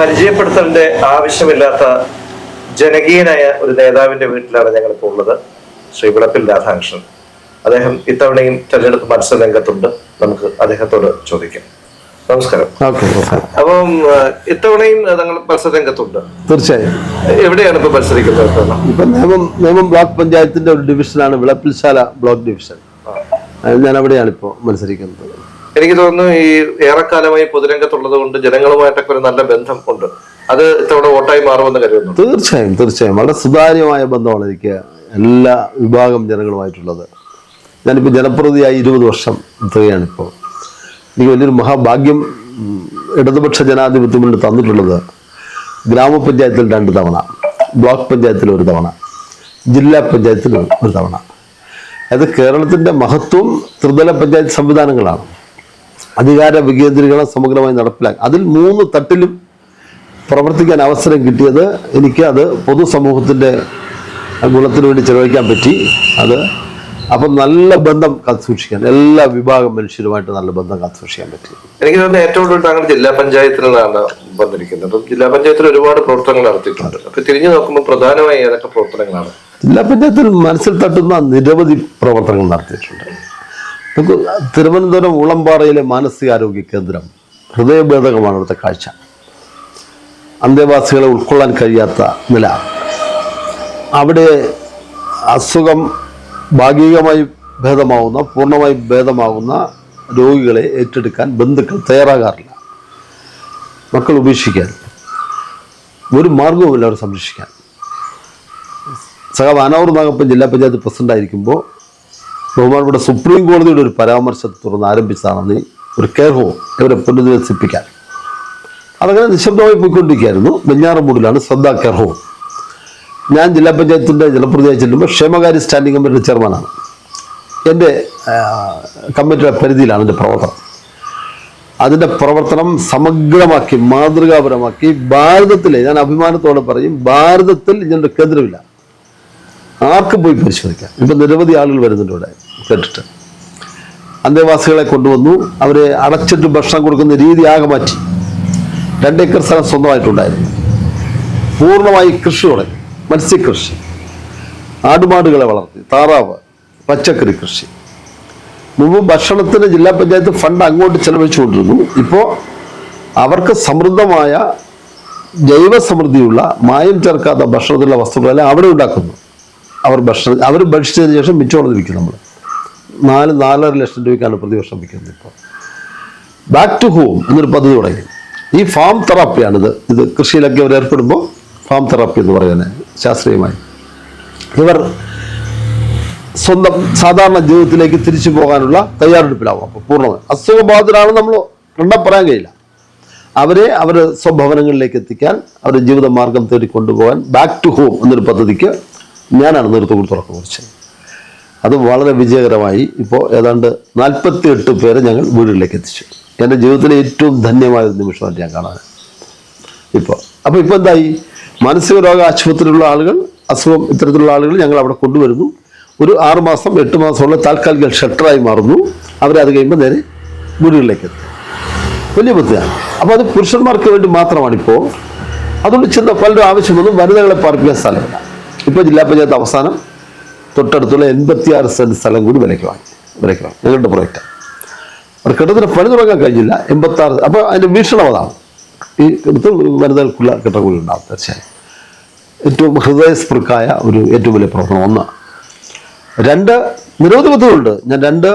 പരിചയപ്പെടുത്തേണ്ട ആവശ്യമില്ലാത്ത ജനകീയനായ ഒരു നേതാവിന്റെ വീട്ടിലാണ് ഞങ്ങളിപ്പോൾ ഉള്ളത്. ശ്രീ വിളപ്പിൽ രാധാകൃഷ്ണൻ. അദ്ദേഹം ഇത്തവണയും തെരഞ്ഞെടുപ്പ് മത്സര രംഗത്തുണ്ട്. നമുക്ക് അദ്ദേഹത്തോട് ചോദിക്കാം. നമസ്കാരം. അപ്പം ഇത്തവണയും ഞങ്ങൾ മത്സര രംഗത്തുണ്ട്. തീർച്ചയായും. എവിടെയാണ് ഇപ്പൊ മത്സരിക്കുന്നത്? ഇപ്പൊ നേമം ബ്ലോക്ക് പഞ്ചായത്തിന്റെ ഒരു ഡിവിഷനാണ് വിളപ്പിൽശാല ബ്ലോക്ക് ഡിവിഷൻ. ഞാൻ അവിടെയാണ് ഇപ്പോ മത്സരിക്കുന്നത്. എനിക്ക് തോന്നുന്നു ഈ ഏറെക്കാലമായി പൊതുരംഗത്തുള്ളത് കൊണ്ട് ജനങ്ങളുമായിട്ടൊക്കെ ഒരു നല്ല ബന്ധം ഉണ്ട്. അത് ഇത്തവണ വോട്ടായി മാറുമെന്ന് കരുതുന്നു. തീർച്ചയായും വളരെ സുതാര്യമായ ബന്ധമാണ് എനിക്ക് എല്ലാ വിഭാഗം ജനങ്ങളുമായിട്ടുള്ളത്. ഞാനിപ്പോൾ ജനപ്രതിനിധിയായി 20 വർഷം എത്തുകയാണിപ്പോൾ. എനിക്ക് വലിയൊരു മഹാഭാഗ്യം ഇടതുപക്ഷ ജനാധിപത്യ മുന്നിൽ തന്നിട്ടുള്ളത് ഗ്രാമപഞ്ചായത്തിൽ 2 തവണ, ബ്ലോക്ക് പഞ്ചായത്തിൽ 1 തവണ, ജില്ലാ പഞ്ചായത്തിൽ 1 തവണ. അത് കേരളത്തിൻ്റെ മഹത്വം ത്രിതല പഞ്ചായത്ത് സംവിധാനങ്ങളാണ്. അധികാര വികേന്ദ്രീകരണം സമഗ്രമായി നടപ്പിലാക്കുക. അതിൽ 3 തട്ടിലും പ്രവർത്തിക്കാൻ അവസരം കിട്ടിയത് എനിക്ക് അത് പൊതുസമൂഹത്തിൻ്റെ ഗുണത്തിന് വേണ്ടി ചെലവഴിക്കാൻ പറ്റി. അപ്പം നല്ല ബന്ധം കാത്തുസൂക്ഷിക്കാൻ എല്ലാ വിഭാഗം മനുഷ്യരുമായിട്ട് നല്ല ബന്ധം കാത്തുസൂക്ഷിക്കാൻ പറ്റി. എനിക്ക് തോന്നുന്നു ഏറ്റവും കൂടുതൽ താങ്കൾ ജില്ലാ പഞ്ചായത്തിൽ നിന്നാണ് വന്നിരിക്കുന്നത്. അപ്പം ജില്ലാ പഞ്ചായത്തിൽ ഒരുപാട് പ്രവർത്തനങ്ങൾ നടത്തിയിട്ടുണ്ട്. അപ്പൊ തിരിഞ്ഞു നോക്കുമ്പോൾ പ്രധാനമായി ഏതൊക്കെ പ്രവർത്തനങ്ങളാണ്? ജില്ലാ പഞ്ചായത്തിൽ മനസ്സിൽ തട്ടുന്ന നിരവധി പ്രവർത്തനങ്ങൾ നടത്തിയിട്ടുണ്ട്. നമുക്ക് തിരുവനന്തപുരം ഊളംപാറയിലെ മാനസികാരോഗ്യ കേന്ദ്രം ഹൃദയഭേദകമാണ് അവിടുത്തെ കാഴ്ച. അന്തേവാസികളെ ഉൾക്കൊള്ളാൻ കഴിയാത്ത നില. അവിടെ അസുഖം ഭാഗികമായി ഭേദമാവുന്ന, പൂർണ്ണമായി ഭേദമാകുന്ന രോഗികളെ ഏറ്റെടുക്കാൻ ബന്ധുക്കൾ തയ്യാറാകാറില്ല. മക്കൾ ഉപേക്ഷിക്കാൻ ഒരു മാർഗവുമില്ല അവരെ സംരക്ഷിക്കാൻ. സഖാവ് അനൂർ നാഗപ്പൻ ജില്ലാ പഞ്ചായത്ത് പ്രസിഡന്റായിരിക്കുമ്പോൾ ബഹുമാനപ്പെട്ട സുപ്രീം കോടതിയുടെ ഒരു പരാമർശത്തെ തുടർന്ന് ആരംഭിച്ചതാണ് ഒരു കെയർ ഹോം ഇവരെ പുനരധിവസിപ്പിക്കാൻ. അതങ്ങനെ നിശബ്ദമായി പോയിക്കൊണ്ടിരിക്കുകയായിരുന്നു. വെഞ്ഞാറമൂടിലാണ് ശ്രദ്ധ കെയർ ഹോം. ഞാൻ ജില്ലാ പഞ്ചായത്തിൻ്റെ ജനപ്രതിനിധിയായി ചെല്ലുമ്പോൾ ക്ഷേമകാര്യ സ്റ്റാൻഡിംഗ് കമ്മിറ്റിയുടെ ചെയർമാനാണ്. എൻ്റെ കമ്മിറ്റിയുടെ പരിധിയിലാണ് എൻ്റെ പ്രവർത്തനം. അതിൻ്റെ പ്രവർത്തനം സമഗ്രമാക്കി മാതൃകാപരമാക്കി ഭാരതത്തിലെ, ഞാൻ അഭിമാനത്തോടെ പറയും, ഭാരതത്തിൽ ഇതിൻ്റെ കേന്ദ്രമില്ല. ആർക്കും പോയി പരിശോധിക്കാം. ഇപ്പം നിരവധി ആളുകൾ വരുന്നുണ്ട് ഇവിടെ കേട്ടിട്ട്. അന്തേവാസികളെ കൊണ്ടുവന്നു. അവരെ അടച്ചിട്ട് ഭക്ഷണം കൊടുക്കുന്ന രീതി ആകെ മാറ്റി. 2 ഏക്കർ സ്ഥലം സ്വന്തമായിട്ടുണ്ടായിരുന്നു. പൂർണ്ണമായി കൃഷി തുടങ്ങി. മത്സ്യകൃഷി, ആടുമാടുകളെ വളർത്തി, താറാവ്, പച്ചക്കറി കൃഷി. മുമ്പ് ഭക്ഷണത്തിന് ജില്ലാ പഞ്ചായത്ത് ഫണ്ട് അങ്ങോട്ട് ചെലവഴിച്ചുകൊണ്ടിരുന്നു. ഇപ്പോൾ അവർക്ക് സമൃദ്ധമായ ജൈവ സമൃദ്ധിയുള്ള മായം ചേർക്കാത്ത ഭക്ഷണത്തിലുള്ള വസ്തുക്കളെല്ലാം അവിടെ ഉണ്ടാക്കുന്നു. അവർ ഭക്ഷിച്ചതിന് ശേഷം മിച്ചോടെ വിൽക്കും. നമ്മൾ 4-4.5 ലക്ഷം രൂപയ്ക്കാണ് പ്രതിവർഷം വിൽക്കുന്നത്. ഇപ്പോൾ ബാക്ക് ടു ഹോം എന്നൊരു പദ്ധതി തുടങ്ങി. ഈ ഫാം തെറാപ്പിയാണിത്. ഇത് കൃഷിയിലൊക്കെ അവർ ഏർപ്പെടുമ്പോൾ ഫാം തെറാപ്പി എന്ന് പറയുന്നത് ശാസ്ത്രീയമായി. ഇവർ സ്വന്തം സാധാരണ ജീവിതത്തിലേക്ക് തിരിച്ചു പോകാനുള്ള തയ്യാറെടുപ്പിലാവും. അപ്പോൾ പൂർണ്ണമായി അസുഖബാധിതരാണ് നമ്മൾ പറയാൻ കഴിയില്ല. അവരെ സ്വഭവനങ്ങളിലേക്ക് എത്തിക്കാൻ, അവരുടെ ജീവിത മാർഗം തേടി കൊണ്ടുപോകാൻ ബാക്ക് ടു ഹോം എന്നൊരു പദ്ധതിക്ക് ഞാനാണ് നേതൃത്വം തുറക്കം കുറിച്ചത്. അത് വളരെ വിജയകരമായി ഇപ്പോൾ ഏതാണ്ട് 48 പേരെ ഞങ്ങൾ വീടുകളിലേക്ക് എത്തിച്ചു. എൻ്റെ ജീവിതത്തിലെ ഏറ്റവും ധന്യമായ ഒരു നിമിഷമായിട്ട് ഞാൻ കാണാൻ ഇപ്പോൾ. എന്തായി, മാനസിക രോഗ ആശുപത്രിയിലുള്ള ആളുകൾ, അസുഖം ഇത്തരത്തിലുള്ള ആളുകൾ ഞങ്ങൾ അവിടെ കൊണ്ടുവരുന്നു. ഒരു 6 മാസം 8 മാസമുള്ള താൽക്കാലിക ഷെൽട്ടറായി മാറുന്നു. അവരത് കഴിയുമ്പോൾ നേരെ വീടുകളിലേക്ക് എത്തും. വലിയ ബുദ്ധിയാണ്. അപ്പോൾ അത് പുരുഷന്മാർക്ക് വേണ്ടി മാത്രമാണിപ്പോൾ. അതുകൊണ്ട് ചെന്ന പലരും ആവശ്യമൊന്നും വനിതകളെ പാർപ്പിക്കാൻ സ്ഥലമില്ല. ഇപ്പോൾ ജില്ലാ പഞ്ചായത്ത് അവസാനം തൊട്ടടുത്തുള്ള 86 സെന്റ് സ്ഥലം കൂടി വിലയ്ക്ക് വാങ്ങി. ഞങ്ങളുടെ പ്രോജക്റ്റാണ്. അവർ കെട്ടിടത്തിന് പണി തുടങ്ങാൻ കഴിഞ്ഞില്ല. 86. അപ്പോൾ അതിൻ്റെ വീക്ഷണം അതാണ്. ഈ അടുത്ത് വനിതകൾക്കുള്ള കെട്ടിടം കൂടി ഉണ്ടാവും. തീർച്ചയായും ഏറ്റവും ഹൃദയസ്പൃക്കായ ഏറ്റവും വലിയ പ്രവർത്തനം. 1. 2, നിരവധി പദ്ധതികളുണ്ട്. ഞാൻ 2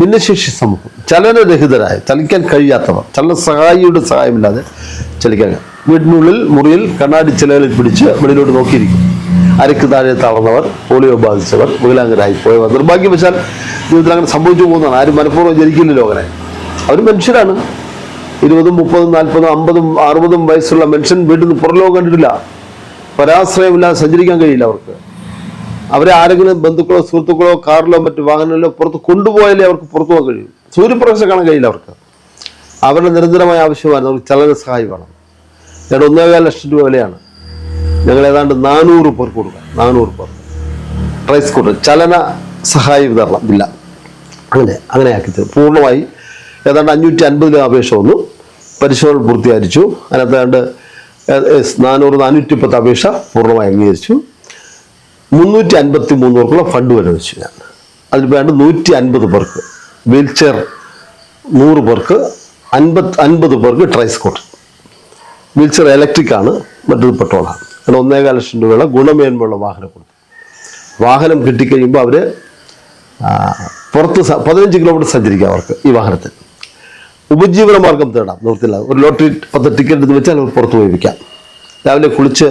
ഭിന്നശേഷി സമൂഹം, ചലനരഹിതരായ, ചലിക്കാൻ കഴിയാത്തവർ, ചലന സഹായിയുടെ സഹായമില്ലാതെ ചലിക്കാൻ, വീടിനുള്ളിൽ മുറിയിൽ കണ്ണാടി ചിലകളിൽ പിടിച്ച് വെളിയിലോട്ട് നോക്കിയിരിക്കും. അരക്ക് താഴെ തളർന്നവർ, പോളിയോ ബാധിച്ചവർ, വികലാംഗരായി പോയവർ. നിർഭാഗ്യവശാൽ ജീവിതത്തിൽ അങ്ങനെ സംഭവിച്ചു പോകുന്നതാണ്. ആരും മനഃപൂർവ്വം ജനിക്കില്ലല്ലോ അങ്ങനെ. അവർ മനുഷ്യരാണ്. 20, 30, 40, 50, 60 വയസ്സുള്ള മനുഷ്യൻ വീട്ടിൽ നിന്ന് പുറലോകം കണ്ടിട്ടില്ല. പരാശ്രയമില്ലാതെ സഞ്ചരിക്കാൻ കഴിയില്ല അവർക്ക്. അവരെ ആരെങ്കിലും ബന്ധുക്കളോ സുഹൃത്തുക്കളോ കാറിലോ മറ്റു വാഹനങ്ങളിലോ പുറത്ത് കൊണ്ടുപോയാലേ അവർക്ക് പുറത്തു പോകാൻ കഴിയും. സൂര്യപ്രകാശം കാണാൻ കഴിയില്ല അവർക്ക്. അവരുടെ നിരന്തരമായ ആവശ്യമാണ് അവർക്ക് ചലന സഹായി വേണം. 1.25 ലക്ഷം രൂപ വിലയാണ്. ഞങ്ങൾ ഏതാണ്ട് 400 പേർക്ക് കൊടുക്കാം. 400 പേർ ട്രൈസ്കൂട്ടർ ചലന സഹായ വിതരണം ഇല്ല. അങ്ങനെയാക്കി പൂർണ്ണമായി ഏതാണ്ട് 550 അപേക്ഷ വന്നു. പരിശോധന പൂർത്തീകരിച്ചു. അതിനകത്താണ്ട് 410 അപേക്ഷ പൂർണ്ണമായി അംഗീകരിച്ചു. 353 പേർക്കുള്ള ഫണ്ട് വരെ വെച്ചു ഞാൻ. അതിൽ വേണ്ട 150 പേർക്ക് വീൽ ചെയർ, 100 പേർക്ക്, 50 പേർക്ക് ട്രൈസ്കോട്ട്. വീൽ ചെയർ ഇലക്ട്രിക്കാണ്, മറ്റൊരു പെട്രോളാണ്. അങ്ങനെ 1.25 ലക്ഷം രൂപയുള്ള ഗുണമേന്മയുള്ള വാഹനം കൊടുത്തു. വാഹനം കിട്ടിക്കഴിയുമ്പോൾ അവർ പുറത്ത് 15 കിലോമീറ്റർ സഞ്ചരിക്കാം അവർക്ക് ഈ വാഹനത്തിൽ. ഉപജീവന മാർഗം തേടാം, നിർത്തില്ല. ഒരു ലോട്ടറി 10 ടിക്കറ്റ് എടുത്ത് വെച്ചാൽ അവർ പുറത്ത് പോയി വിൽക്കാം. രാവിലെ കുളിച്ച്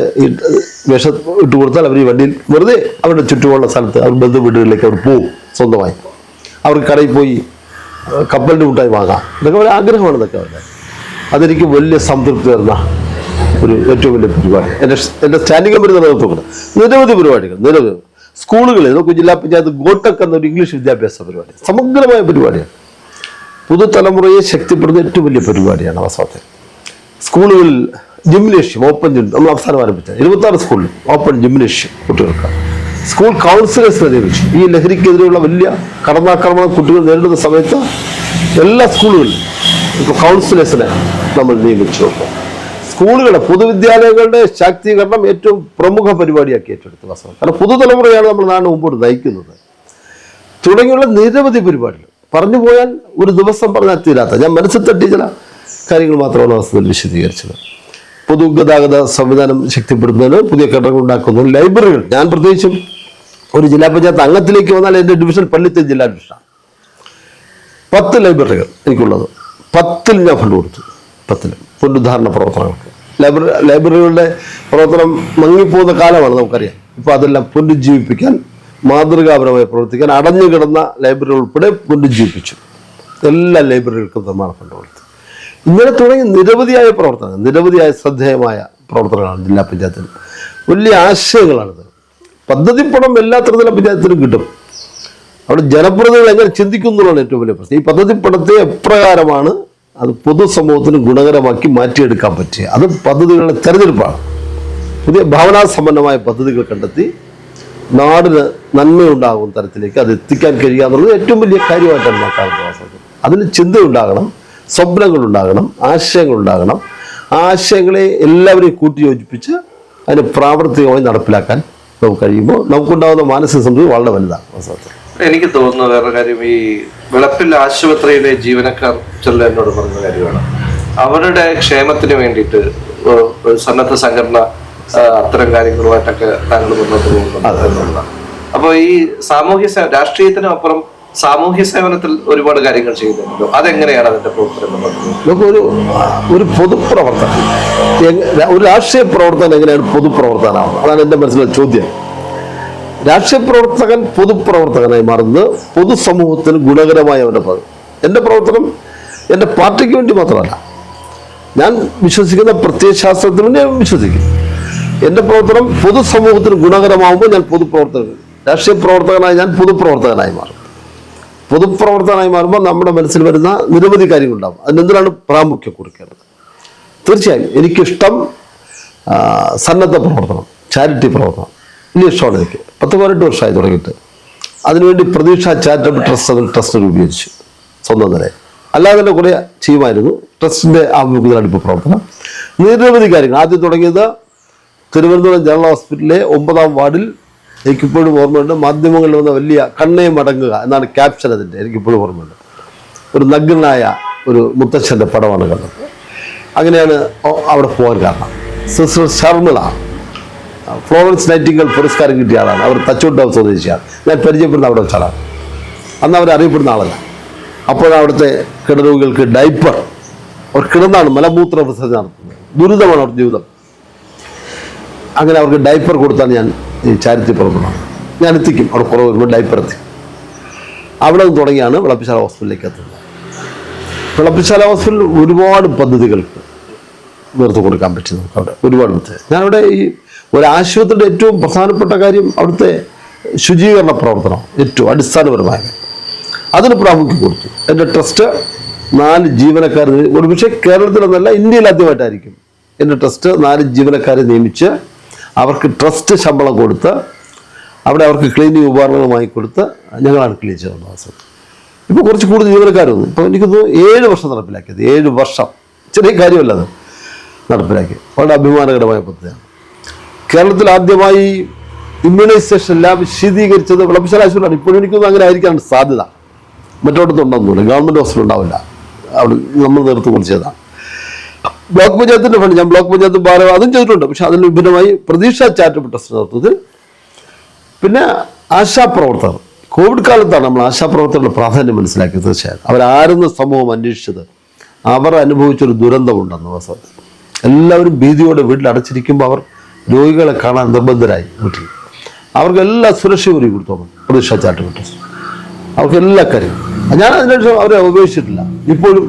വിഷം ഇട്ട് കൊടുത്താൽ അവർ ഈ വണ്ടിയിൽ വെറുതെ അവരുടെ ചുറ്റുമുള്ള സ്ഥലത്ത് അവർ ബന്ധു വീടുകളിലേക്ക് അവർ പോവും സ്വന്തമായി. അവർക്ക് കടയിൽ പോയി കപ്പലിൻ്റെ മുട്ടായി വാങ്ങാം. ഇതൊക്കെ ഒരു ആഗ്രഹമാണ്. ഇതൊക്കെ അവരുടെ അതെനിക്ക് വലിയ സംതൃപ്തി തരുന്ന ഒരു ഏറ്റവും വലിയ പരിപാടി. എൻ്റെ സ്റ്റാൻഡിംഗ് കമ്മിറ്റി നേതൃത്വം നിരവധി പരിപാടികൾ, നിരവധി സ്കൂളുകളിൽ നമുക്ക് ജില്ലാ പഞ്ചായത്ത് ഗോട്ടക് എന്നൊരു ഇംഗ്ലീഷ് വിദ്യാഭ്യാസ പരിപാടി, സമഗ്രമായ പരിപാടിയാണ്. പുതുതലമുറയെ ശക്തിപ്പെടുന്ന ഏറ്റവും വലിയ പരിപാടിയാണ് വാസ്തവത്തിൽ. സ്കൂളുകളിൽ ജിംനേഷ്യം, ഓപ്പൺ ജിം നമ്മൾ അവസാനം ആരംഭിച്ച 26 സ്കൂളിൽ ഓപ്പൺ ജിംനേഷ്യം കുട്ടികൾക്ക്. സ്കൂൾ കൗൺസിലേഴ്സിനെ നിയമിച്ചു. ഈ ലഹരിക്കെതിരെയുള്ള വലിയ കടന്നാക്രമണം കുട്ടികൾ നേരിടുന്ന സമയത്ത് എല്ലാ സ്കൂളുകളിലും ഇപ്പോൾ കൗൺസിലേഴ്സിനെ നമ്മൾ നിയമിച്ചു. സ്കൂളുകളുടെ പൊതുവിദ്യാലയങ്ങളുടെ ശാക്തീകരണം ഏറ്റവും പ്രമുഖ പരിപാടിയാക്കി ഏറ്റെടുത്ത് വാസ്തവം. കാരണം പുതുതലമുറയാണ് നമ്മൾ നാട് മുമ്പോട്ട് നയിക്കുന്നത്. തുടങ്ങിയുള്ള നിരവധി പരിപാടികൾ പറഞ്ഞു പോയാൽ ഒരു ദിവസം പറഞ്ഞാൽ തീരാത്ത, ഞാൻ മനസ്സിൽ തട്ടിയ ചില കാര്യങ്ങൾ മാത്രമാണ് വാസ്തവത്തിൽ വിശദീകരിച്ചത്. പൊതുഗതാഗത സംവിധാനം ശക്തിപ്പെടുത്തുന്നതിന് പുതിയ കെട്ടിടങ്ങൾ ഉണ്ടാക്കുന്നു. ലൈബ്രറികൾ, ഞാൻ പ്രത്യേകിച്ചും ഒരു ജില്ലാ പഞ്ചായത്ത് അംഗത്തിലേക്ക് വന്നാൽ എൻ്റെ ഡിവിഷൻ പള്ളിത്തൽ ജില്ലാ ഡിവിഷനാണ്. 10 ലൈബ്രറികൾ എനിക്കുള്ളത്. 10ൽ ഞാൻ ഫണ്ട് കൊടുത്തു. 10ലും പുനരുദ്ധാരണ പ്രവർത്തനങ്ങൾക്ക്. ലൈബ്രറികളുടെ പ്രവർത്തനം മങ്ങിപ്പോകുന്ന കാലമാണ് നമുക്കറിയാം. ഇപ്പോൾ അതെല്ലാം പുനരുജ്ജീവിപ്പിക്കാൻ, മാതൃകാപരമായി പ്രവർത്തിക്കാൻ അടഞ്ഞു കിടന്ന ലൈബ്രറി ഉൾപ്പെടെ പുനരുജ്ജീവിപ്പിച്ചു. എല്ലാ ലൈബ്രറികൾക്കും നിർമ്മാണ ഫണ്ട് കൊടുത്തു. ഇങ്ങനെ തുടങ്ങി നിരവധിയായ പ്രവർത്തനങ്ങൾ, നിരവധിയായ ശ്രദ്ധേയമായ പ്രവർത്തനങ്ങളാണ് ജില്ലാ പഞ്ചായത്തിൽ. വലിയ ആശയങ്ങളാണിത്. പദ്ധതിപ്പണം എല്ലാ ത്രിതല പഞ്ചായത്തിലും കിട്ടും. അവിടെ ജനപ്രതിനിധികൾ എങ്ങനെ ചിന്തിക്കുന്നതാണ് ഏറ്റവും വലിയ പ്രശ്നം. ഈ പദ്ധതിപ്പണത്തെ എപ്രകാരമാണ് അത് പൊതുസമൂഹത്തിന് ഗുണകരമാക്കി മാറ്റിയെടുക്കാൻ പറ്റുക, അത് പദ്ധതികളുടെ തെരഞ്ഞെടുപ്പാണ്. പുതിയ ഭാവനാസമ്പന്നമായ പദ്ധതികൾ കണ്ടെത്തി നാടിന് നന്മയുണ്ടാകുന്ന തരത്തിലേക്ക് അത് എത്തിക്കാൻ കഴിയുക എന്നുള്ളത് ഏറ്റവും വലിയ കാര്യമായിട്ടാണ് ഞാൻ കാണുന്നത്. അതിന് ചിന്തയുണ്ടാകണം, സ്വപ്നങ്ങളുണ്ടാകണം, ആശയങ്ങളുണ്ടാകണം. ആശയങ്ങളെ എല്ലാവരെയും കൂട്ടിയോജിപ്പിച്ച് അതിന് പ്രാവർത്തികമായി നടപ്പിലാക്കാൻ നമുക്ക് കഴിയുമ്പോൾ നമുക്കുണ്ടാകുന്ന മാനസിക സംതൃപ്തി വളരെ വലുതാണ്. എനിക്ക് തോന്നുന്ന വേറെ കാര്യം, ഈ വിളപ്പിൽ ആശുപത്രിയിലെ ജീവനക്കാർ ചില എന്നോട് പറഞ്ഞ കാര്യമാണ്. അവരുടെ ക്ഷേമത്തിന് വേണ്ടിയിട്ട് ഒരു സന്നദ്ധ സംഘടന അത്തരം കാര്യങ്ങളുമായിട്ടൊക്കെ താങ്കൾ മുന്നോട്ട് പോകുന്നുണ്ട്. അപ്പോൾ ഈ രാഷ്ട്രീയത്തിനും അപ്പുറം സാമൂഹ്യ സേവനത്തിൽ ഒരുപാട് കാര്യങ്ങൾ ചെയ്യുന്നുണ്ടല്ലോ, അതെങ്ങനെയാണ് അതിന്റെ പ്രവർത്തനം? ഒരു പൊതുപ്രവർത്തനം, ഒരു രാഷ്ട്രീയ പ്രവർത്തനം എങ്ങനെയാണ് പൊതുപ്രവർത്തനമാവുന്നത്? അതാണ് എൻ്റെ മനസ്സിലെ ചോദ്യം. രാഷ്ട്രീയ പ്രവർത്തകൻ പൊതുപ്രവർത്തകനായി മാറുന്നത് പൊതുസമൂഹത്തിന് ഗുണകരമായ അവൻ്റെ പ്രവർത്തനം. എൻ്റെ പ്രവർത്തനം എൻ്റെ പാർട്ടിക്ക് വേണ്ടി മാത്രമല്ല, ഞാൻ വിശ്വസിക്കുന്ന പ്രത്യയശാസ്ത്രത്തിന് വേണ്ടി ഞാൻ വിശ്വസിക്കും. എൻ്റെ പ്രവർത്തനം പൊതുസമൂഹത്തിന് ഗുണകരമാകുമ്പോൾ ഞാൻ പൊതുപ്രവർത്തകൻ, രാഷ്ട്രീയ പ്രവർത്തകനായി ഞാൻ പൊതുപ്രവർത്തകനായി മാറും. പൊതുപ്രവർത്തകനായി മാറുമ്പോൾ നമ്മുടെ മനസ്സിൽ വരുന്ന നിരവധി കാര്യങ്ങളുണ്ടാകും. അതിനെന്തിനാണ് പ്രാമുഖ്യം കൊടുക്കേണ്ടത്? തീർച്ചയായും എനിക്കിഷ്ടം സന്നദ്ധ പ്രവർത്തനം, ചാരിറ്റി പ്രവർത്തനം വലിയ ഇഷ്ടമാണ് എനിക്ക്. 10-18 വർഷമായി തുടങ്ങിയിട്ട്. അതിനുവേണ്ടി പ്രതീക്ഷ ചാരിറ്റബിൾ ട്രസ്റ്റ് രൂപീകരിച്ചു സ്വന്തം നിലയിൽ. അല്ലാതെ തന്നെ കുറേ ചെയ്യുമായിരുന്നു. ട്രസ്റ്റിൻ്റെ ആഭിമുഖ്യത്തിലാണ് ഇപ്പോൾ പ്രവർത്തനം. നിരവധി കാര്യങ്ങൾ. ആദ്യം തുടങ്ങിയത് തിരുവനന്തപുരം ജനറൽ ഹോസ്പിറ്റലിലെ 9ാം വാർഡിൽ. എനിക്കിപ്പോഴും ഓർമ്മയുണ്ട്, മാധ്യമങ്ങളിൽ വന്ന വലിയ കണ്ണേ മടങ്ങുക എന്നാണ് ക്യാപ്ഷൻ അതിൻ്റെ. എനിക്കിപ്പോഴും ഓർമ്മയുണ്ട്. ഒരു നഗ്നനായ ഒരു മുത്തച്ഛൻ്റെ പടമാണ് കണ്ടത്. അങ്ങനെയാണ് അവിടെ പോകാൻ കാരണം. സിസ്റ്റർ ശർമിള, ഫ്ലോറൻസ് നൈറ്റിംഗൽ പുരസ്കാരം കിട്ടിയ ആളാണ്. അവർ തച്ചോട്ടാവ് സ്വദേശിയാണ്. ഞാൻ പരിചയപ്പെടുന്ന അവിടെ വെച്ചാളാണ്. അന്ന് അവർ അറിയപ്പെടുന്ന ആളല്ല. അപ്പോഴവിടുത്തെ കിടരോഗികൾക്ക് ഡൈപ്പർ, അവർ കിടന്നാണ് മലമൂത്ര വിസർജനം നടത്തുന്നത്. ദുരിതമാണ് അവരുടെ ജീവിതം. അങ്ങനെ അവർക്ക് ഡൈപ്പർ കൊടുത്താണ് ഞാൻ ഈ ചാരിറ്റി പ്രവർത്തനം ഞാൻ എത്തിക്കും. അവിടെ കുറവ് വരുമ്പോൾ ഡൈപ്പർ എത്തിക്കും. അവിടെ നിന്ന് തുടങ്ങിയാണ് വിളപ്പിശാല ഹോസ്പിറ്റലിലേക്ക് എത്തുന്നത്. വിളപ്പിശാല ഹോസ്പിറ്റലിൽ ഒരുപാട് പദ്ധതികൾക്ക് നേതൃത്വം കൊടുക്കാൻ പറ്റി നമുക്ക് അവിടെ ഒരുപാട്. ഞാനവിടെ ഈ ഒരു ആശുപത്രിയുടെ ഏറ്റവും പ്രധാനപ്പെട്ട കാര്യം അവിടുത്തെ ശുചീകരണ പ്രവർത്തനം, ഏറ്റവും അടിസ്ഥാനപരമായ അതിന് പ്രാമുഖ്യം കൊടുത്തു. എൻ്റെ ട്രസ്റ്റ് 4 ജീവനക്കാർ, ഒരു പക്ഷേ കേരളത്തിലെന്നല്ല ഇന്ത്യയിൽ ആദ്യമായിട്ടായിരിക്കും എൻ്റെ ട്രസ്റ്റ് 4 ജീവനക്കാരെ നിയമിച്ച് അവർക്ക് ട്രസ്റ്റ് ശമ്പളം കൊടുത്ത് അവിടെ അവർക്ക് ക്ലീനിങ് ഉപകരണങ്ങൾ വാങ്ങിക്കൊടുത്ത് ഞങ്ങളാണ് ക്ലീൻ ചെയ്തത്. ഇപ്പോൾ കുറച്ച് കൂടുതൽ ജീവനക്കാരൊന്നും ഇപ്പോൾ എനിക്കൊന്ന് 7 വർഷം നടപ്പിലാക്കിയത്. 7 വർഷം ചെറിയ കാര്യമല്ല അത് നടപ്പിലാക്കി. വളരെ അഭിമാനകരമായ പദ്ധതിയാണ്. കേരളത്തിൽ ആദ്യമായി ഇമ്മ്യൂണൈസേഷൻ എല്ലാം വിശദീകരിച്ചത് വിളപ്പിശാല ആശുപത്രിയാണ്. ഇപ്പോഴും എനിക്കൊന്നും അങ്ങനെ ആയിരിക്കാണ് സാധ്യത. മറ്റോടത്തുണ്ടെന്നില്ല, ഗവൺമെൻറ് ഹോസ്പിറ്റൽ ഉണ്ടാവില്ല, അവിടെ നമ്മൾ നേതൃത്വം കൊടുത്തതാണ്. ബ്ലോക്ക് പഞ്ചായത്തിൻ്റെ ഫണ്ട്, ഞാൻ ബ്ലോക്ക് പഞ്ചായത്ത് ഭാരം അതും ചെയ്തിട്ടുണ്ട്. പക്ഷെ അതിന് വിഭിന്നമായി പ്രതീക്ഷ ചാരിറ്റബിൾ ട്രസ്റ്റ് നേതൃത്വത്തിൽ, പിന്നെ ആശാപ്രവർത്തകർ, കോവിഡ് കാലത്താണ് നമ്മൾ ആശാപ്രവർത്തകരുടെ പ്രാധാന്യം മനസ്സിലാക്കിയത്. തീർച്ചയായും അവരാരെന്ന് സമൂഹം അന്വേഷിച്ചത് അവർ അനുഭവിച്ചൊരു ദുരന്തമുണ്ടെന്ന് വാസ്തവത്തിൽ. എല്ലാവരും ഭീതിയോടെ വീട്ടിൽ അടച്ചിരിക്കുമ്പോൾ അവർ രോഗികളെ കാണാൻ നിർബന്ധരായി വീട്ടിൽ. അവർക്ക് എല്ലാ സുരക്ഷയും ഒരുക്കി കൊടുത്തോളും പ്രതീക്ഷ ചാരിറ്റബിൾ ട്രസ്റ്റ്. അവർക്ക് എല്ലാ കാര്യവും. ഞാൻ അതിനുശേഷം അവരെ ഉപേക്ഷിച്ചിട്ടില്ല. ഇപ്പോഴും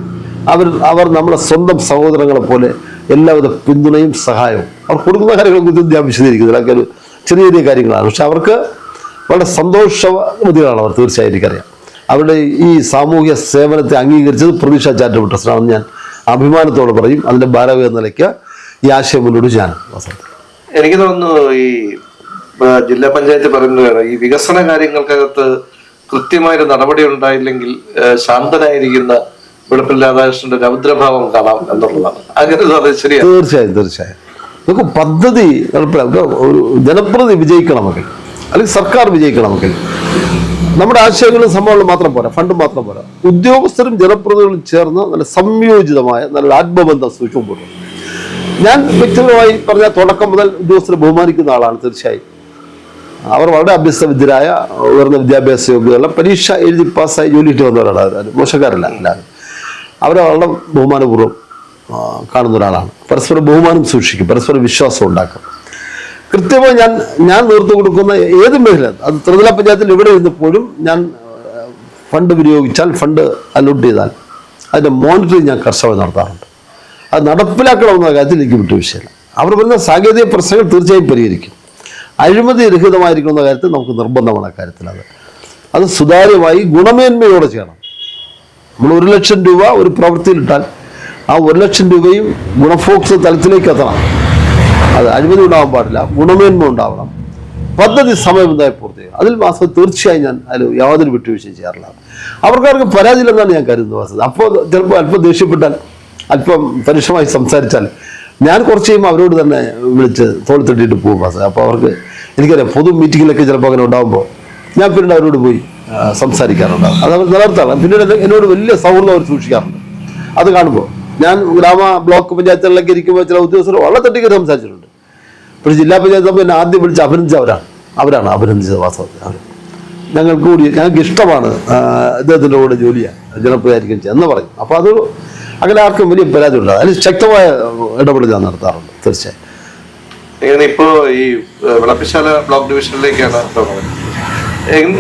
അവർ നമ്മളെ സ്വന്തം സഹോദരങ്ങളെ പോലെ എല്ലാവിധ പിന്തുണയും സഹായവും അവർ കൊടുക്കുന്ന കാര്യങ്ങളെക്കുറിച്ച് ഞാൻ വിശദീകരിക്കുന്നില്ല. അതൊക്കെ ഒരു ചെറിയ ചെറിയ കാര്യങ്ങളാണ്. പക്ഷെ അവർക്ക് വളരെ സന്തോഷവതികളാണ് അവർ. തീർച്ചയായും എനിക്കറിയാം അവരുടെ ഈ സാമൂഹ്യ സേവനത്തെ അംഗീകരിച്ചത് പ്രതീക്ഷ ചാരിറ്റബിൾ ട്രസ്റ്റാണെന്ന് ഞാൻ അഭിമാനത്തോടെ പറയും. അതിൻ്റെ ഭാരവാഹി എന്ന നിലയ്ക്ക് ഈ ആശയം മുന്നോട്ട് ഞാൻ എനിക്ക് തോന്നുന്നു ഈ ജില്ലാ പഞ്ചായത്ത് പറയുന്നതാണ് ഈ വികസന കാര്യങ്ങൾക്കകത്ത് കൃത്യമായൊരു നടപടി ഉണ്ടായില്ലെങ്കിൽ ശാന്തനായിരിക്കുന്ന വെളുപ്പിൽ രാധാകൃഷ്ണന്റെ രൗദ്രഭാവം കാണാം എന്നുള്ളതാണ്. അങ്ങനെ ശരിയാണ്. തീർച്ചയായും നമുക്ക് പദ്ധതി ഒരു ജനപ്രതി വിജയിക്കണമെങ്കിൽ അല്ലെങ്കിൽ സർക്കാർ വിജയിക്കണമെങ്കിൽ നമ്മുടെ ആശയങ്ങളും സംഭവങ്ങളും മാത്രം പോരാ, ഫണ്ടും മാത്രം പോരാ, ഉദ്യോഗസ്ഥരും ജനപ്രതിനിധികളും ചേർന്ന് നല്ല സംയോജിതമായ നല്ലൊരു ആത്മബന്ധം സൂക്ഷിച്ചു മുമ്പോട്ട്. ഞാൻ വ്യക്തിപരമായി പറഞ്ഞ തുടക്കം മുതൽ ഉദ്യോഗസ്ഥരെ ബഹുമാനിക്കുന്ന ആളാണ്. തീർച്ചയായും അവർ വളരെ അഭ്യസ്തവിദ്യരായ ഉയർന്ന വിദ്യാഭ്യാസ യോഗ്യതയുള്ള പരീക്ഷ എഴുതി പാസ്സായി ജോലിയിട്ട് വന്നവരാണ്. അവർ മോശക്കാരല്ല എല്ലാവരും. അവരെ വളരെ ബഹുമാനപൂർവ്വം കാണുന്ന ഒരാളാണ്. പരസ്പര ബഹുമാനം സൂക്ഷിക്കും, പരസ്പര വിശ്വാസം ഉണ്ടാക്കും. കൃത്യമായി ഞാൻ നേതൃത്വം കൊടുക്കുന്ന ഏത് മേഖല, അത് ത്രിതല പഞ്ചായത്തിൽ എവിടെ ഇരുന്നപ്പോഴും ഞാൻ ഫണ്ട് വിനിയോഗിച്ചാൽ, ഫണ്ട് അലോട്ട് ചെയ്താൽ അതിൻ്റെ മോണിറ്ററിങ് ഞാൻ കർശനമായി നടത്താറുണ്ട്. അത് നടപ്പിലാക്കണമെന്ന കാര്യത്തിൽ എനിക്ക് വിട്ടു വിഷയമില്ല. അവർ വരുന്ന സാങ്കേതിക പ്രശ്നങ്ങൾ തീർച്ചയായും പരിഹരിക്കും. അഴിമതി രഹിതമായിരിക്കുന്ന കാര്യത്തിൽ നമുക്ക് നിർബന്ധമാണ്. അക്കാര്യത്തിൽ അത് സുതാര്യമായി ഗുണമേന്മയോടെ ചെയ്യണം. നമ്മൾ 1 ലക്ഷം രൂപ ഒരു പ്രവൃത്തിയിലിട്ടാൽ ആ 1 ലക്ഷം രൂപയും ഗുണഭോക്തൃ തലത്തിലേക്ക് എത്തണം. അത് അഴിമതി ഉണ്ടാവാൻ പാടില്ല, ഗുണമേന്മ ഉണ്ടാവണം, പദ്ധതി സമയബന്ധമായി പൂർത്തിയാക്കും. അതിൽ മാസം തീർച്ചയായും ഞാൻ അതിൽ യാതൊരു വിട്ടുവീഴ്ചയും ചെയ്യാറില്ല. അവർക്കാർക്ക് പരാതിയില്ലെന്നാണ് ഞാൻ കരുതുന്നത് വാസത. അപ്പോൾ ചിലപ്പോൾ അല്പം ദേഷ്യപ്പെട്ടാൽ, അല്പം പരുഷമായി സംസാരിച്ചാൽ ഞാൻ കുറച്ച് കഴിയുമ്പോൾ അവരോട് തന്നെ വിളിച്ച് തോളിത്തട്ടിയിട്ട് പോകും വാസത. അപ്പോൾ അവർക്ക് എനിക്കറിയാം, പൊതു മീറ്റിങ്ങിലൊക്കെ ചിലപ്പോൾ അങ്ങനെ ഉണ്ടാകുമ്പോൾ ഞാൻ പിന്നീട് അവരോട് പോയി സംസാരിക്കാറുണ്ടാകും. അത് അവർ നിലനിർത്താറുണ്ട്. പിന്നീട് എന്നോട് വലിയ സൗഹൃദം അവർ സൂക്ഷിക്കാറുണ്ട്. അത് കാണുമ്പോൾ ഞാൻ ബ്ലോക്ക് പഞ്ചായത്തുകളിലൊക്കെ ഇരിക്കുമ്പോൾ ചില ഉദ്യോഗസ്ഥർ വളരെ തട്ടിക്കറി സംസാരിച്ചിട്ടുണ്ട്. പക്ഷേ ജില്ലാ പഞ്ചായത്ത് എന്നെ ആദ്യം വിളിച്ച് അവരാണ് അഭിനന്ദിച്ചത് വാസ്തവത്തിൽ. ഞങ്ങൾക്ക് ഇഷ്ടമാണ് ഇദ്ദേഹത്തിൻ്റെ കൂടെ ജോലിയാണ്, ജനപ്രതിയായിരിക്കും എന്ന് പറയും. അപ്പോൾ അത് അങ്ങനെ ആർക്കും വലിയ പരാതി ഉണ്ടാകും. അതിന് ശക്തമായ ഇടപെടൽ ഞാൻ നടത്താറുണ്ട്. തീർച്ചയായും ഇപ്പോ ഈ വിളപ്പിശാല ബ്ലോക്ക് ഡിവിഷനിലേക്കാണ്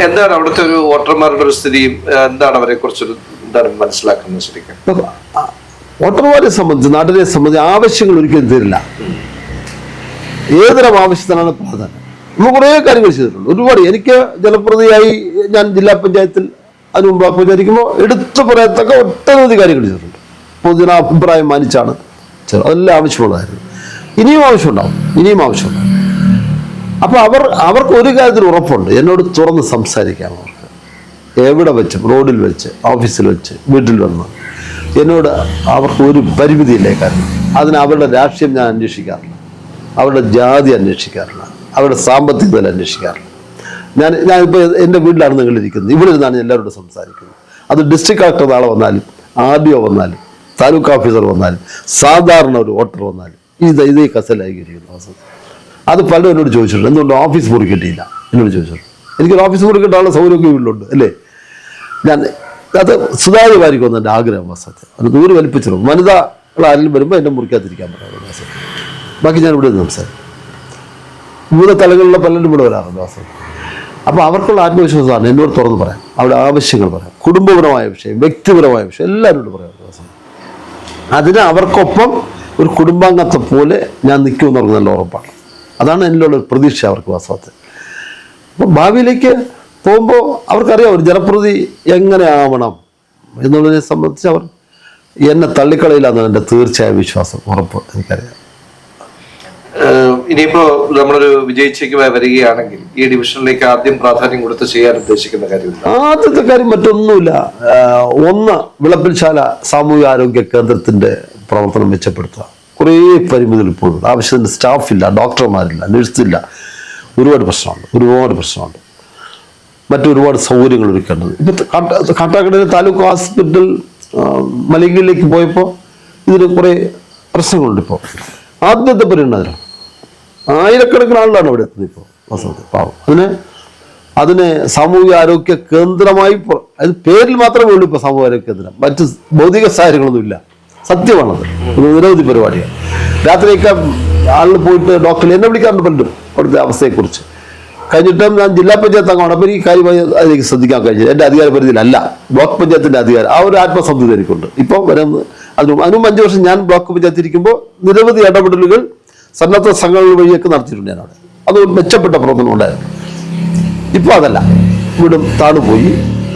എന്താണ് അവിടുത്തെ ഒരു വോട്ടർമാരുടെ ഒരു സ്ഥിതിയും എന്താണ് അവരെ കുറിച്ചൊരു എന്താണ് മനസ്സിലാക്കുന്നത്? ശരിക്കും വോട്ടർമാരെ സംബന്ധിച്ച്, നാട്ടിനെ സംബന്ധിച്ച് ആവശ്യങ്ങൾ ഒരിക്കലും തീരില്ല. ഏതൊരു ആവശ്യത്തിനാണ് പ്രാധാന്യം. നമ്മൾ കുറേ കാര്യങ്ങൾ ചെയ്തിട്ടുണ്ട്. ഒരുപാട് എനിക്ക് ജനപ്രതിയായി ഞാൻ ജില്ലാ പഞ്ചായത്തിൽ അതിന് മുമ്പ് പ്രചരിക്കുമ്പോൾ എടുത്തു പറയത്തക്ക ഒട്ടനവധി കാര്യങ്ങൾ ചെയ്തിട്ടുണ്ട്. പൊതുജനാഭിപ്രായം മാനിച്ചാണ് അതെല്ലാം ആവശ്യമുള്ളതായിരുന്നു. ഇനിയും ആവശ്യമുണ്ടാവും. അപ്പോൾ അവർക്ക് ഒരു കാര്യത്തിൽ ഉറപ്പുണ്ട്, എന്നോട് തുറന്ന് സംസാരിക്കാം. അവർക്ക് എവിടെ വെച്ച്, റോഡിൽ വെച്ച്, ഓഫീസിൽ വെച്ച്, വീട്ടിൽ വന്ന് എന്നോട് അവർക്ക് ഒരു പരിമിതിയില്ലേ. കാരണം അതിന് അവരുടെ രാഷ്ട്രീയം ഞാൻ അന്വേഷിക്കാറില്ല, അവരുടെ ജാതി അന്വേഷിക്കാറില്ല, അവരുടെ സാമ്പത്തിക നില അന്വേഷിക്കാറില്ല. ഞാനിപ്പോൾ എൻ്റെ വീട്ടിലാണ് നിങ്ങളിരിക്കുന്നത്, ഇവിടെ ഇരുന്നാണ് എല്ലാവരോടും സംസാരിക്കുന്നത്. അത് ഡിസ്ട്രിക്ട് കളക്ടർ നാളെ വന്നാലും, RDO വന്നാലും, താലൂക്ക് ഓഫീസർ വന്നാലും, സാധാരണ ഒരു വോട്ടർ വന്നാലും ഇതേ കസലായിരിക്കുന്ന അവസ്ഥ. അത് പലരും എന്നോട് ചോദിച്ചിട്ടുണ്ട്, എന്തുകൊണ്ട് ഓഫീസ് മുറി കിട്ടിയില്ല എന്നോട് ചോദിച്ചിട്ടുണ്ട്. എനിക്കൊരു ഓഫീസ് മുറി കിട്ടാനുള്ള സൗകര്യമൊക്കെ വീട്ടിലുണ്ട് അല്ലേ. അത് സുതാര്യമായിരിക്കും എൻ്റെ ആഗ്രഹം. വസത്ത് അത് ദൂരെ വലിപ്പിച്ചിടും. വനിതകൾ ആരെങ്കിലും വരുമ്പോൾ എൻ്റെ മുറിക്കകത്തിരിക്കാൻ പറയാം വസത്ത്. ബാക്കി ഞാൻ ഇവിടെ നിന്ന് സംസാരിക്കും. വിവിധ തലങ്ങളിലുള്ള പലരും ഇവിടെ വരാറുണ്ട് വസത്ത്. അപ്പോൾ അവർക്കുള്ള ആത്മവിശ്വാസമാണ് എന്നോട് തുറന്ന് പറയാം, അവിടെ ആവശ്യങ്ങൾ പറയാം, കുടുംബപരമായ വിഷയം, വ്യക്തിപരമായ വിഷയം എല്ലാവരോടും പറയാം വസത്ത്. അതിന് അവർക്കൊപ്പം ഒരു കുടുംബാംഗത്തെ പോലെ ഞാൻ നിൽക്കുമെന്ന് പറഞ്ഞ നല്ല ഉറപ്പാണ്. അതാണ് എന്നിലുള്ള ഒരു പ്രതീക്ഷ അവർക്ക് വാസ്തവത്തിൽ. അപ്പം ഭാവിയിലേക്ക് പോകുമ്പോൾ അവർക്കറിയാം ഒരു ജനപ്രതി എങ്ങനെ ആവണം എന്നുള്ളതിനെ സംബന്ധിച്ച് അവർ എന്നെ തള്ളിക്കളയില്ലാന്നാണ് എൻ്റെ തീർച്ചയായും വിശ്വാസം, ഉറപ്പ് എനിക്കറിയാം. ഇനിയിപ്പോ നമ്മളൊരു വിജയിച്ചേക്ക് വരികയാണെങ്കിൽ ഈ ഡിവിഷനിലേക്ക് ആദ്യം പ്രാധാന്യം കൊടുത്ത് ചെയ്യാൻ ഉദ്ദേശിക്കുന്ന കാര്യം, ആദ്യത്തെ കാര്യം മറ്റൊന്നുമില്ല. ഒന്ന്, വിളപ്പിൽശാല സാമൂഹിക ആരോഗ്യ കേന്ദ്രത്തിൻ്റെ പ്രവർത്തനം മെച്ചപ്പെടുത്തുക. കുറേ പരിമിതികൾ ഇപ്പോഴുണ്ട്. ആവശ്യത്തിന് സ്റ്റാഫില്ല, ഡോക്ടർമാരില്ല, നഴ്സില്ല, ഒരുപാട് പ്രശ്നമുണ്ട്. മറ്റൊരുപാട് സൗകര്യങ്ങൾ ഒരുക്കേണ്ടത്. ഇപ്പം കാട്ടാക്കടയിലെ താലൂക്ക് ഹോസ്പിറ്റൽ മലങ്കിലേക്ക് പോയപ്പോൾ ഇതിന് കുറേ പ്രശ്നങ്ങളുണ്ട്. ഇപ്പോൾ ആദ്യത്തെ പരിണതരം ആയിരക്കണക്കിന് ആളുകളാണ് ഇവിടെ എത്തുന്നത് ഇപ്പോൾ വാസ്തവത്തിൽ. പാവം അതിന് സാമൂഹിക ആരോഗ്യ കേന്ദ്രമായി അത് പേരിൽ മാത്രമേ ഉള്ളൂ ഇപ്പോൾ സാമൂഹിക ആരോഗ്യ കേന്ദ്രം. മറ്റ് ഭൗതിക സാഹചര്യങ്ങളൊന്നുമില്ല. സത്യമാണത്. നിരവധി പരിപാടിയാണ്. രാത്രിയൊക്കെ ആളിൽ പോയിട്ട് ഡോക്ടർ എന്നെ വിളിക്കാറുണ്ട് പലരും അവിടുത്തെ അവസ്ഥയെക്കുറിച്ച്. കഴിഞ്ഞിട്ടും ഞാൻ ജില്ലാ പഞ്ചായത്ത് അംഗമാണ്. അപ്പോൾ ഈ കാര്യമായി അതിലേക്ക് ശ്രദ്ധിക്കാൻ കഴിഞ്ഞത് എൻ്റെ അധികാര പരിധിയിലല്ല, ബ്ലോക്ക് പഞ്ചായത്തിൻ്റെ അധികാരം. ആ ഒരു ആത്മസംതൃപ്തി എനിക്കുണ്ട്. ഇപ്പോൾ അതിനും 5 വർഷം ഞാൻ ബ്ലോക്ക് പഞ്ചായത്ത് ഇരിക്കുമ്പോൾ നിരവധി ഇടപെടലുകൾ സന്നദ്ധ സംഘടനകൾ വഴിയൊക്കെ നടത്തിയിട്ടുണ്ട് ഞാൻ അവിടെ. അത് മെച്ചപ്പെട്ട പ്രവർത്തനം ഉണ്ടായിരുന്നു. ഇപ്പോൾ അതല്ല, വീടും താണുപോയി.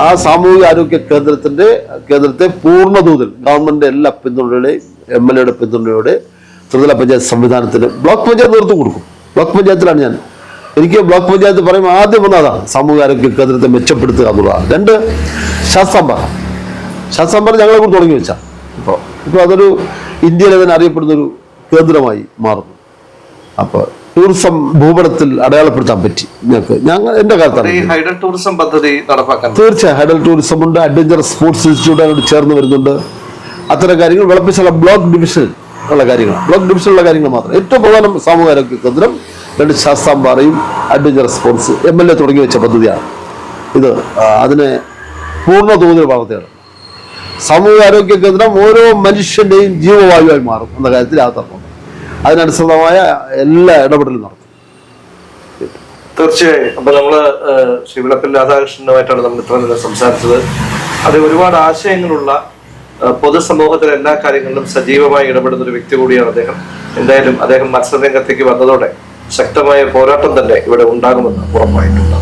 ആ സാമൂഹിക ആരോഗ്യ കേന്ദ്രത്തെ പൂർണ്ണതോതിൽ ഗവൺമെന്റിന്റെ എല്ലാ പിന്തുണയോടെയും MLA പിന്തുണയോടെ ത്രിതല പഞ്ചായത്ത് സംവിധാനത്തിന് ബ്ലോക്ക് പഞ്ചായത്ത് നേതൃത്വം കൊടുക്കും. ബ്ലോക്ക് പഞ്ചായത്തിലാണ് ഞാൻ. എനിക്ക് ബ്ലോക്ക് പഞ്ചായത്ത് പറയുമ്പോൾ ആദ്യം വന്നതാണ് സാമൂഹിക ആരോഗ്യ കേന്ദ്രത്തെ മെച്ചപ്പെടുത്തുക എന്നുള്ളതാണ്. 2 ശാസ്താംബാർ ഞങ്ങളെ കൂടി തുടങ്ങി വെച്ചാൽ ഇപ്പോൾ അതൊരു ഇന്ത്യയിലെ തന്നെ അറിയപ്പെടുന്ന ഒരു കേന്ദ്രമായി മാറുന്നു. അപ്പോൾ ടൂറിസം ഭൂപടത്തിൽ അടയാളപ്പെടുത്താൻ പറ്റി ഞങ്ങൾ എൻ്റെ കാലത്താണ്. ഹൈഡൽ ടൂറിസം പദ്ധതി നടപ്പാക്കാൻ തീർച്ചയായും ഹൈഡൽ ടൂറിസം ഉണ്ട്. അഡ്വഞ്ചറസ് സ്പോർട്സ് ഇൻസ്റ്റിറ്റ്യൂട്ട് അതിനോട് ചേർന്ന് വരുന്നുണ്ട്. അത്തരം കാര്യങ്ങൾ വിളപ്പിച്ചുള്ള ബ്ലോക്ക് ഡിവിഷനിലുള്ള കാര്യങ്ങൾ മാത്രം. ഏറ്റവും പ്രധാനം സാമൂഹിക ആരോഗ്യ കേന്ദ്രം, 2 ശാസ്താംപാറയും അഡ്വഞ്ചറസ് സ്പോർട്സ് MLA തുടങ്ങി വെച്ച പദ്ധതിയാണ് ഇത്. അതിനെ പൂർണ്ണ തോതിൽ വളർത്തുകയാണ്. സാമൂഹിക ആരോഗ്യ കേന്ദ്രം ഓരോ മനുഷ്യന്റെയും ജീവവായുവായി മാറും എന്ന കാര്യത്തിൽ യാതൊരു അതിനനുസൃതമായ എല്ലാ ഇടപെടലും നടത്തും. തീർച്ചയായും. അപ്പൊ നമ്മള് ശ്രീ വിളപ്പിൽ രാധാകൃഷ്ണനുമായിട്ടാണ് നമ്മൾ ഇത്ര നേരം സംസാരിച്ചത്. അത് ഒരുപാട് ആശയങ്ങളുള്ള, പൊതുസമൂഹത്തിലെ എല്ലാ കാര്യങ്ങളിലും സജീവമായി ഇടപെടുന്ന ഒരു വ്യക്തി കൂടിയാണ് അദ്ദേഹം. എന്തായാലും അദ്ദേഹം മത്സരരംഗത്തേക്ക് വന്നതോടെ ശക്തമായ പോരാട്ടം തന്നെ ഇവിടെ ഉണ്ടാകുമെന്ന് ഉറപ്പായിട്ടുണ്ട്.